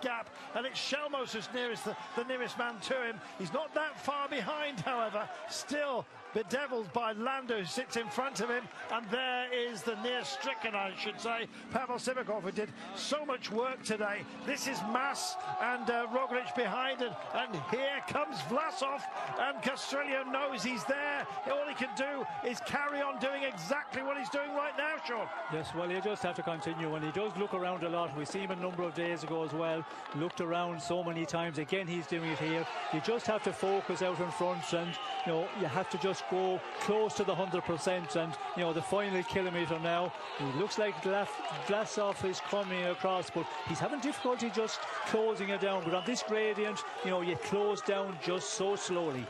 gap, and it's Shelmos who's the nearest man to him. He's not that far behind, however, still bedeviled by Landa, who sits in front of him, and there is the near-stricken, I should say, Pavel Sivakov, who did so much work today. This is Mas and Roglic behind, and here comes Vlasov, and Castrillo knows he's there. All he can do is carry on doing exactly what he's doing right now, Sean. Yes, well, you just have to continue, and he does look around a lot. We see him a number of days ago as well, looked around so many times. Again, he's doing it here. You just have to focus out in front, and you have to just go close to the 100%, and the final kilometre now, it looks like Vlasov is coming across, but he's having difficulty just closing it down. But on this gradient, you close down just so slowly.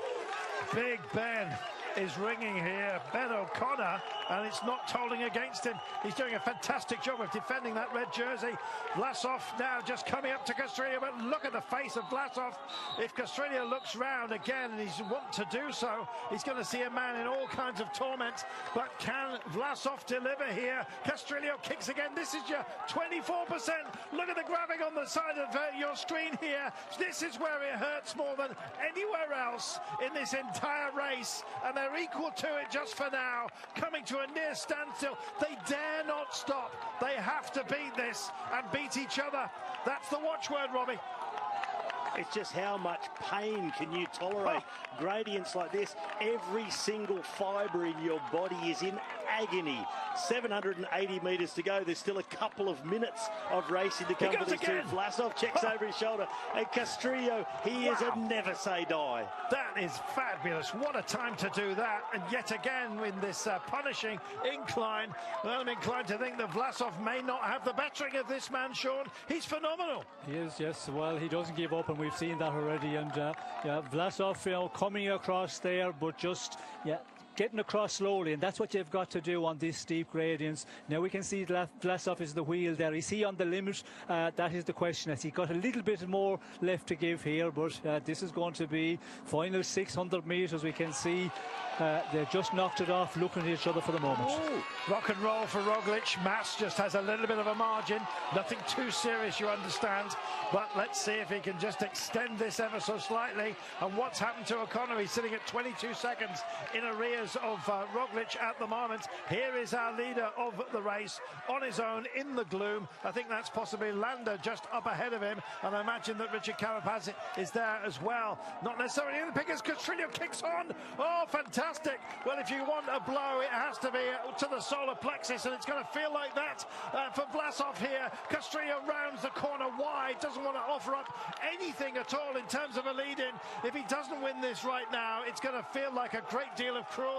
Big Ben is ringing here, Ben O'Connor, and it's not tolling against him. He's doing a fantastic job of defending that red jersey. Vlasov now just coming up to Castrillo, but look at the face of Vlasov. If Castrillo looks round again, and he's want to do so, he's going to see a man in all kinds of torment. But can Vlasov deliver here? Castrillo kicks again. This is your 24%. Look at the graphic on the side of your screen here. This is where it hurts more than anywhere else in this entire race, and they're equal to it just for now, coming to a near standstill. They dare not stop. They have to beat this and beat each other. That's the watchword, Robbie. It's just how much pain can you tolerate? Gradients like this, every single fibre in your body is in agony. 780 metres to go. There's still a couple of minutes of racing to come for these two. Vlasov checks over his shoulder, and Castrillo, he is a never say die. That is fabulous. What a time to do that. And yet again, in this punishing incline, well, I'm inclined to think that Vlasov may not have the bettering of this man, Sean. He's phenomenal. He is, yes. Well, he doesn't give up, and we've seen that already. And Vlasov, coming across there, but just, getting across slowly, and that's what you've got to do on these steep gradients. Now we can see Vlasov is the wheel there. Is he on the limit? That is the question. Has he got a little bit more left to give here? But this is going to be final 600 metres. We can see they just knocked it off, looking at each other for the moment. Ooh. Rock and roll for Roglic. Mas just has a little bit of a margin. Nothing too serious, you understand. But let's see if he can just extend this ever so slightly. And what's happened to O'Connor? He's sitting at 22 seconds in arrears of Roglic at the moment. Here is our leader of the race on his own in the gloom. I think that's possibly Landa just up ahead of him, and I imagine that Richard Carapaz is there as well. Not necessarily in the pickers. Castrillo kicks on. Oh, fantastic. Well, if you want a blow, it has to be to the solar plexus, and it's going to feel like that for Vlasov here. Castrillo rounds the corner wide, doesn't want to offer up anything at all in terms of a lead-in. If he doesn't win this right now, it's going to feel like a great deal of cruelty.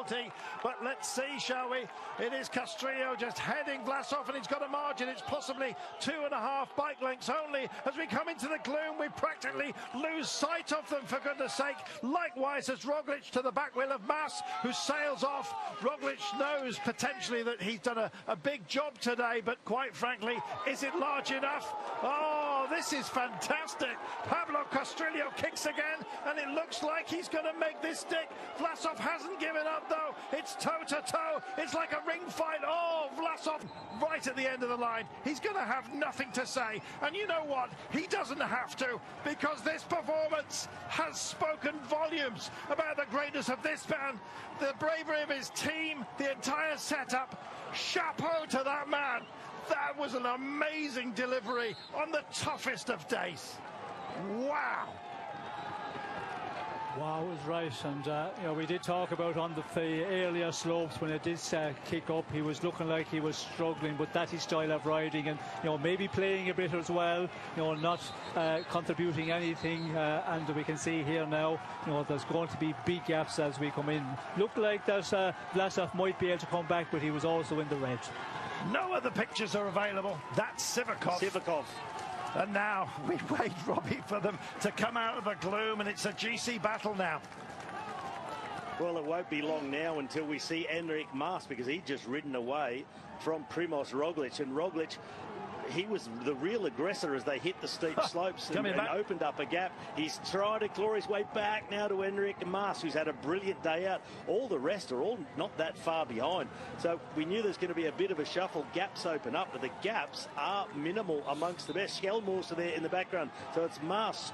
But let's see, shall we? It is Castrillo just heading Vlasov, and he's got a margin. It's possibly 2.5 bike lengths only. As we come into the gloom, we practically lose sight of them, for goodness sake. Likewise as Roglic to the back wheel of Mas, who sails off. Roglic knows potentially that he's done a big job today, but quite frankly, is it large enough? Oh, this is fantastic. Pablo Castrillo kicks again, and it looks like he's going to make this stick. Vlasov hasn't given up, though. It's toe-to-toe. It's like a ring fight. Oh, Vlasov right at the end of the line. He's going to have nothing to say. And you know what? He doesn't have to, because this performance has spoken volumes about the greatness of this man, the bravery of his team, the entire setup. Chapeau to that man. That was an amazing delivery on the toughest of days. Wow. Wow, is right. And we did talk about on the earlier slopes when it did kick up, he was looking like he was struggling, but that's his style of riding, and maybe playing a bit as well, not contributing anything. And we can see here now, there's going to be big gaps as we come in. Looked like that Vlasov might be able to come back, but he was also in the red. No other pictures are available. That's Sivakov. And now we wait, Robbie, for them to come out of the gloom, and it's a GC battle now. Well, it won't be long now until we see Enric Mas, because he'd just ridden away from Primoz Roglic, and Roglic he was the real aggressor as they hit the steep slopes and opened up a gap. He's trying to claw his way back now to Enrique Mas, who's had a brilliant day out. All the rest are all not that far behind. So we knew there's going to be a bit of a shuffle. Gaps open up, but the gaps are minimal amongst the best. Shellmore's there in the background. So it's Mas.